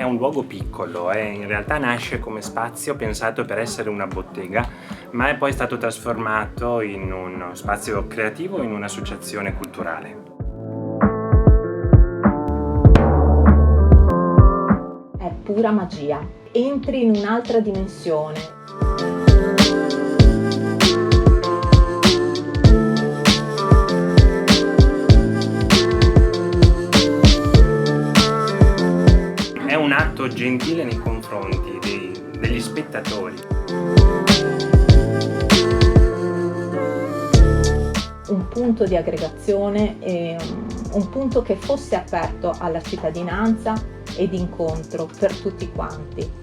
è un luogo piccolo, in realtà nasce come spazio pensato per essere una bottega, ma è poi stato trasformato in uno spazio creativo, in un'associazione culturale. È pura magia. Entri in un'altra dimensione. È un atto gentile nei confronti degli spettatori. Un punto di aggregazione, un punto che fosse aperto alla cittadinanza e di incontro per tutti quanti.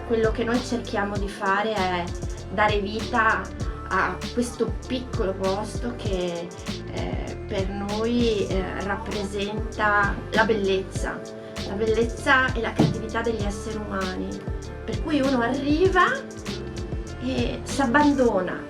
Quello che noi cerchiamo di fare è dare vita a questo piccolo posto che per noi rappresenta la bellezza e la creatività degli esseri umani, per cui uno arriva e si abbandona